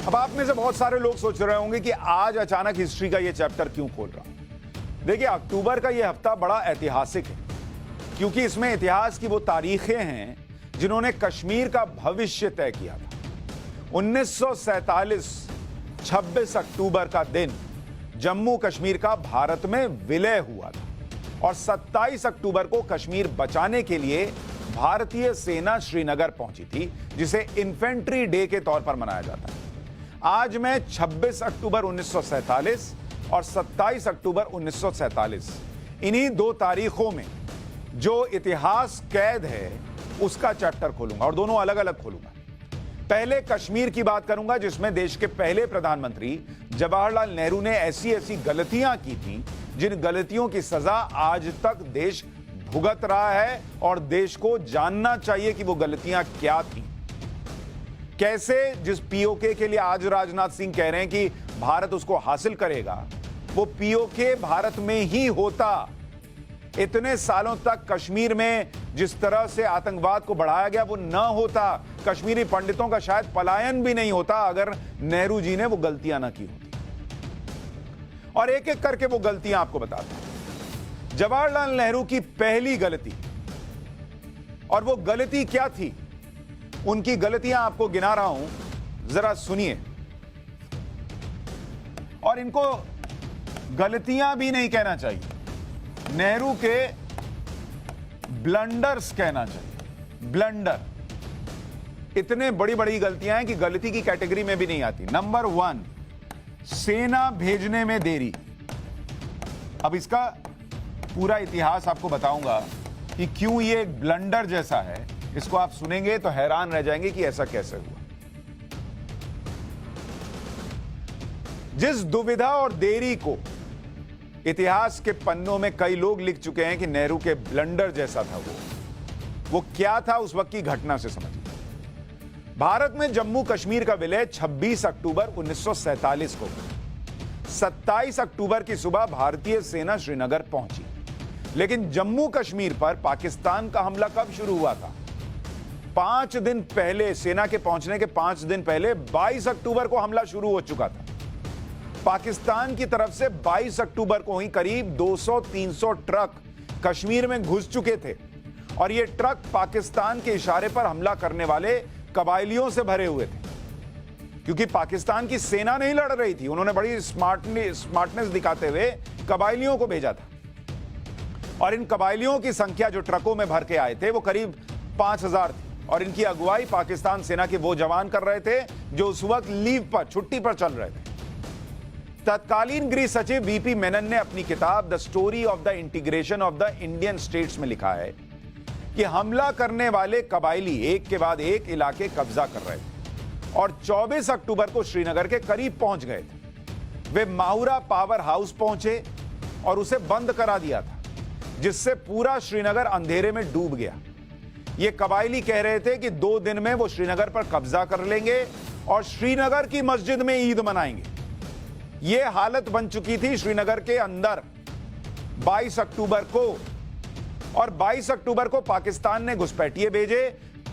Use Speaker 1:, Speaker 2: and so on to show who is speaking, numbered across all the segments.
Speaker 1: अब आप में से बहुत सारे लोग सोच रहे होंगे कि आज अचानक हिस्ट्री का ये चैप्टर क्यों खोल रहा हूं। देखिए, अक्टूबर का ये हफ्ता बड़ा ऐतिहासिक है क्योंकि इसमें इतिहास की वो तारीखें हैं जिन्होंने कश्मीर का भविष्य तय किया था। 1947 26 अक्टूबर का दिन जम्मू कश्मीर का भारत में विलय हुआ था और 27 अक्टूबर को कश्मीर बचाने के लिए भारतीय सेना श्रीनगर पहुंची थी, जिसे इन्फेंट्री डे के तौर पर मनाया जाता है। आज मैं 26 अक्टूबर 1947 और 27 अक्टूबर 1947 इन्हीं दो तारीखों में जो इतिहास कैद है उसका चैप्टर खोलूंगा और दोनों अलग अलग खोलूंगा। पहले कश्मीर की बात करूंगा जिसमें देश के पहले प्रधानमंत्री जवाहरलाल नेहरू ने ऐसी गलतियां की थी जिन गलतियों की सजा आज तक देश भुगत रहा है और देश को जानना चाहिए कि वो गलतियां क्या थी। कैसे जिस पीओके के लिए आज राजनाथ सिंह कह रहे हैं कि भारत उसको हासिल करेगा, वो पीओके भारत में ही होता। इतने सालों तक कश्मीर में जिस तरह से आतंकवाद को बढ़ाया गया वो न होता। कश्मीरी पंडितों का शायद पलायन भी नहीं होता अगर नेहरू जी ने वो गलतियां ना की होती। और एक एक करके वो गलतियां आपको बताता हूं। जवाहरलाल नेहरू की पहली गलती, और वो गलती क्या थी, उनकी गलतियां आपको गिना रहा हूं, जरा सुनिए। और इनको गलतियां भी नहीं कहना चाहिए, नेहरू के ब्लंडर्स कहना चाहिए। ब्लंडर इतने बड़ी बड़ी गलतियां हैं कि गलती की कैटेगरी में भी नहीं आती। नंबर 1, सेना भेजने में देरी। अब इसका पूरा इतिहास आपको बताऊंगा कि क्यों ये एक ब्लंडर जैसा है। इसको आप सुनेंगे तो हैरान रह जाएंगे कि ऐसा कैसे हुआ। जिस दुविधा और देरी को इतिहास के पन्नों में कई लोग लिख चुके हैं कि नेहरू के ब्लंडर जैसा था, वो क्या था उस वक्त की घटना से समझिए। भारत में जम्मू कश्मीर का विलय 26 अक्टूबर 1947 को। 27 अक्टूबर की सुबह भारतीय सेना श्रीनगर पहुंची, लेकिन जम्मू कश्मीर पर पाकिस्तान का हमला कब शुरू हुआ था? 5 दिन पहले, सेना के पहुंचने के 5 दिन पहले 22 अक्टूबर को हमला शुरू हो चुका था। पाकिस्तान की तरफ से 22 अक्टूबर को ही करीब 200-300 ट्रक कश्मीर में घुस चुके थे और ये ट्रक पाकिस्तान के इशारे पर हमला करने वाले कबायलियों से भरे हुए थे, क्योंकि पाकिस्तान की सेना नहीं लड़ रही थी। उन्होंने बड़ी स्मार्टनेस दिखाते हुए कबायलियों को भेजा था और इन कबायलियों की संख्या जो ट्रकों में भर के आए थे वो करीब 5000 थी और इनकी अगुवाई पाकिस्तान सेना के वो जवान कर रहे थे जो उस वक्त लीव पर, छुट्टी पर चल रहे थे। तत्कालीन गृह सचिव वीपी मेनन ने अपनी किताब the story of the integration of the Indian states में लिखा है कि हमला करने वाले कबायली एक के बाद एक इलाके कब्जा कर रहे थे और 24 अक्टूबर को श्रीनगर के करीब पहुंच गए थे। वे माहुरा पावर हाउस पहुंचे और उसे बंद करा दिया था, जिससे पूरा श्रीनगर अंधेरे में डूब गया। ये कबायली कह रहे थे कि 2 दिन में वो श्रीनगर पर कब्जा कर लेंगे और श्रीनगर की मस्जिद में ईद मनाएंगे। ये हालत बन चुकी थी श्रीनगर के अंदर 22 अक्टूबर को, और 22 अक्टूबर को पाकिस्तान ने घुसपैठिए भेजे।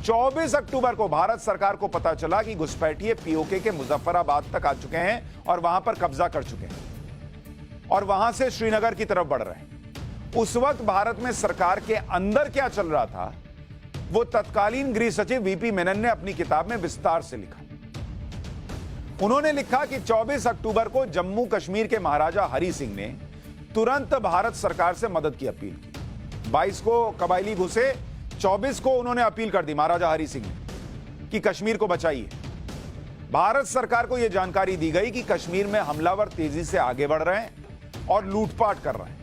Speaker 1: 24 अक्टूबर को भारत सरकार को पता चला कि घुसपैठिए पीओके के मुजफ्फराबाद तक आ चुके हैं और वहां पर कब्जा कर चुके हैं और वहां से श्रीनगर की तरफ बढ़ रहे हैं। उस वक्त भारत में सरकार के अंदर क्या चल रहा था वो तत्कालीन गृह सचिव वीपी मेनन ने अपनी किताब में विस्तार से लिखा। उन्होंने लिखा कि 24 अक्टूबर को जम्मू कश्मीर के महाराजा हरि सिंह ने तुरंत भारत सरकार से मदद की अपील की। 22 को कबायली घुसे, 24 को उन्होंने अपील कर दी महाराजा हरि सिंह ने कि कश्मीर को बचाइए। भारत सरकार को यह जानकारी दी गई कि कश्मीर में हमलावर तेजी से आगे बढ़ रहे हैं और लूटपाट कर रहे हैं।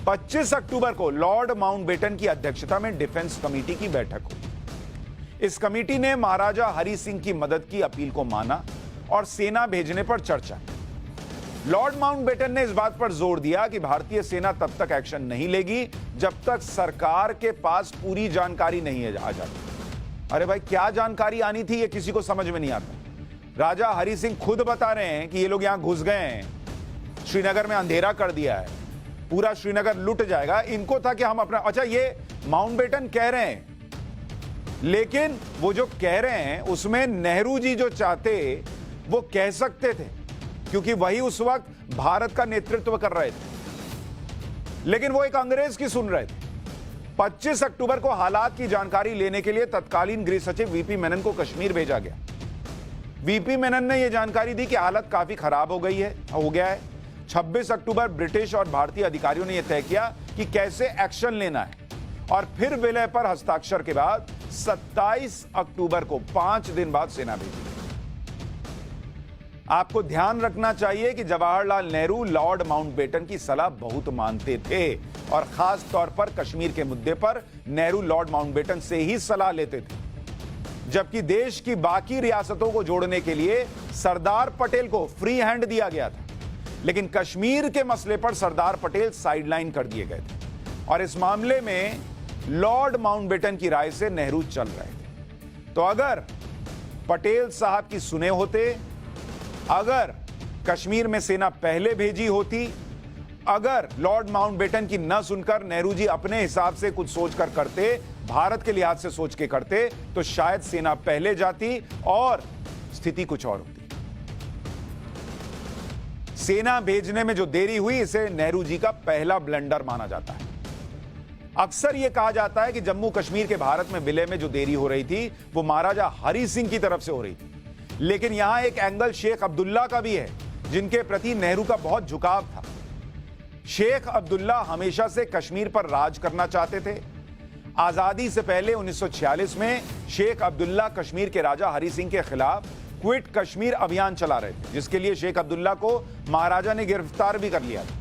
Speaker 1: 25 अक्टूबर को लॉर्ड माउंटबेटन की अध्यक्षता में डिफेंस कमेटी की बैठक हुई। इस कमेटी ने महाराजा हरि सिंह की मदद की अपील को माना और सेना भेजने पर चर्चा। लॉर्ड माउंटबेटन ने इस बात पर जोर दिया कि भारतीय सेना तब तक एक्शन नहीं लेगी जब तक सरकार के पास पूरी जानकारी नहीं आ जाती। अरे भाई, क्या जानकारी आनी थी ये किसी को समझ में नहीं आता। राजा हरि सिंह खुद बता रहे हैं कि ये लोग यहां घुस गए हैं, श्रीनगर में अंधेरा कर दिया है, पूरा श्रीनगर लुट जाएगा। इनको था कि हम अपना, अच्छा ये माउंटबेटन कह रहे हैं, लेकिन वो जो कह रहे हैं उसमें नेहरू जी जो चाहते वो कह सकते थे, क्योंकि वही उस वक्त भारत का नेतृत्व कर रहे थे, लेकिन वो एक अंग्रेज की सुन रहे थे। 25 अक्टूबर को हालात की जानकारी लेने के लिए तत्कालीन गृह सचिव वीपी मेनन को कश्मीर भेजा गया। वीपी मेनन ने यह जानकारी दी कि हालत काफी खराब हो गया है। 26 अक्टूबर ब्रिटिश और भारतीय अधिकारियों ने यह तय किया कि कैसे एक्शन लेना है, और फिर विलय पर हस्ताक्षर के बाद 27 अक्टूबर को 5 दिन बाद सेना भेजी। आपको ध्यान रखना चाहिए कि जवाहरलाल नेहरू लॉर्ड माउंटबेटन की सलाह बहुत मानते थे, और खास तौर पर कश्मीर के मुद्दे पर नेहरू लॉर्ड माउंटबेटन से ही सलाह लेते थे, जबकि देश की बाकी रियासतों को जोड़ने के लिए सरदार पटेल को फ्री हैंड दिया गया था। लेकिन कश्मीर के मसले पर सरदार पटेल साइडलाइन कर दिए गए थे, और इस मामले में लॉर्ड माउंटबेटन की राय से नेहरू चल रहे थे। तो अगर पटेल साहब की सुने होते, अगर कश्मीर में सेना पहले भेजी होती, अगर लॉर्ड माउंटबेटन की न सुनकर नेहरू जी अपने हिसाब से कुछ सोचकर करते, भारत के लिहाज से सोच के करते, तो शायद सेना पहले जाती और स्थिति कुछ और होती। सेना भेजने में जो देरी हुई, इसे नेहरू जी का पहला ब्लंडर माना जाता है। अक्सर यह कहा जाता है कि जम्मू कश्मीर के भारत में विलय में जो देरी हो रही थी, वो महाराजा हरि सिंह की तरफ से हो रही थी। लेकिन यहां एक एंगल शेख अब्दुल्ला का भी है, जिनके प्रति नेहरू का बहुत झुकाव था। शेख अब्दुल्ला हमेशा से कश्मीर पर राज करना चाहते थे। आजादी से पहले 1946 में शेख अब्दुल्ला कश्मीर के राजा हरि सिंह के खिलाफ क्विट कश्मीर अभियान चला रहे थे, जिसके लिए शेख अब्दुल्ला को महाराजा ने गिरफ्तार भी कर लिया था।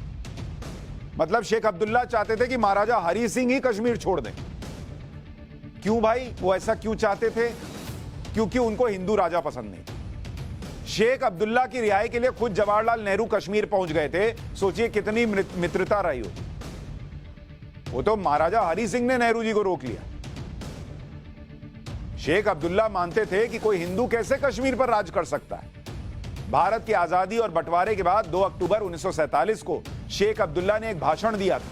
Speaker 1: मतलब शेख अब्दुल्ला चाहते थे कि महाराजा हरि सिंह ही कश्मीर छोड़ दें। क्यों भाई, वो ऐसा क्यों चाहते थे? क्योंकि उनको हिंदू राजा पसंद नहीं। शेख अब्दुल्ला की रिहाई के लिए खुद जवाहरलाल नेहरू कश्मीर पहुंच गए थे। सोचिए कितनी मित्रता रही हो। वो तो महाराजा हरि सिंह ने नेहरू जी को रोक लिया। शेख अब्दुल्ला मानते थे कि कोई हिंदू कैसे कश्मीर पर राज कर सकता है। भारत की आजादी और बंटवारे के बाद 2 अक्टूबर 1947 को शेख अब्दुल्ला ने एक भाषण दिया था,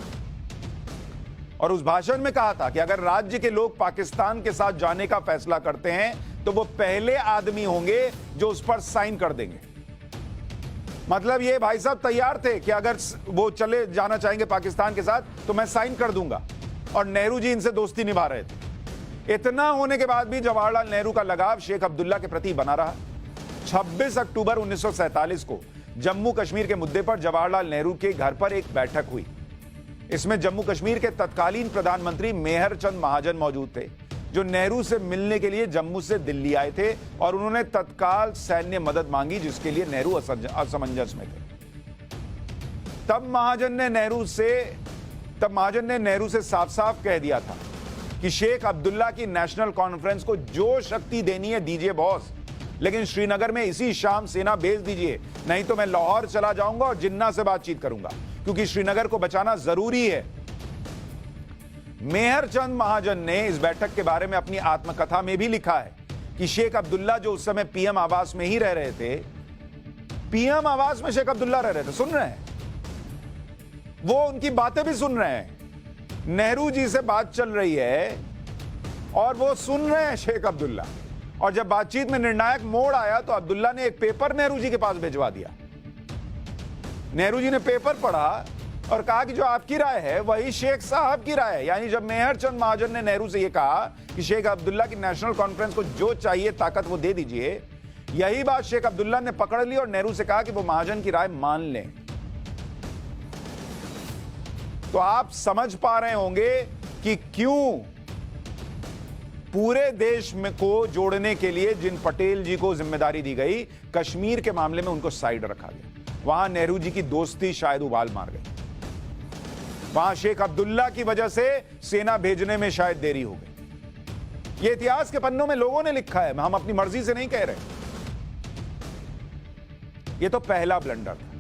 Speaker 1: और उस भाषण में कहा था कि अगर राज्य के लोग पाकिस्तान के साथ जाने का फैसला करते हैं, तो वो पहले आदमी होंगे जो उस पर साइन कर देंगे। मतलब ये भाई साहब तैयार थे कि अगर वो चले जाना चाहेंगे पाकिस्तान के साथ, तो मैं साइन कर दूंगा। और नेहरू जी इनसे दोस्ती निभा रहे थे। इतना होने के बाद भी जवाहरलाल नेहरू का लगाव शेख अब्दुल्ला के प्रति बना रहा। 26 अक्टूबर 1947 को जम्मू कश्मीर के मुद्दे पर जवाहरलाल नेहरू के घर पर एक बैठक हुई। इसमें जम्मू कश्मीर के तत्कालीन प्रधानमंत्री मेहर चंद महाजन मौजूद थे, जो नेहरू से मिलने के लिए जम्मू से दिल्ली आए थे, और उन्होंने तत्काल सैन्य मदद मांगी, जिसके लिए नेहरू असमंजस में थे। तब महाजन ने नेहरू से साफ साफ कह दिया था कि शेख अब्दुल्ला की नेशनल कॉन्फ्रेंस को जो शक्ति देनी है दीजिए बॉस, लेकिन श्रीनगर में इसी शाम सेना भेज दीजिए, नहीं तो मैं लाहौर चला जाऊंगा और जिन्ना से बातचीत करूंगा, क्योंकि श्रीनगर को बचाना जरूरी है। मेहर चंद महाजन ने इस बैठक के बारे में अपनी आत्मकथा में भी लिखा है कि शेख अब्दुल्ला, जो उस समय पीएम आवास में ही रह रहे थे, पीएम आवास में शेख अब्दुल्ला रह रहे थे, सुन रहे हैं, वो उनकी बातें भी सुन रहे हैं। नेहरू जी से बात चल रही है और वो सुन रहे हैं शेख अब्दुल्ला, और जब बातचीत में निर्णायक मोड़ आया तो अब्दुल्ला ने एक पेपर नेहरू जी के पास भिजवा दिया। नेहरू जी ने पेपर पढ़ा और कहा कि जो आपकी राय है वही शेख साहब की राय है। यानी जब मेहर चंद महाजन ने नेहरू से यह कहा कि शेख अब्दुल्ला की नेशनल कॉन्फ्रेंस को जो चाहिए ताकत वो दे दीजिए, यही बात शेख अब्दुल्ला ने पकड़ ली और नेहरू से कहा कि वो महाजन की राय मान लें। तो आप समझ पा रहे होंगे कि क्यों पूरे देश में को जोड़ने के लिए जिन पटेल जी को जिम्मेदारी दी गई, कश्मीर के मामले में उनको साइड रखा गया। वहां नेहरू जी की दोस्ती शायद उबाल मार गई, वहां शेख अब्दुल्ला की वजह से सेना भेजने में शायद देरी हो गई। यह इतिहास के पन्नों में लोगों ने लिखा है, हम अपनी मर्जी से नहीं कह रहे। यह तो पहला ब्लंडर था।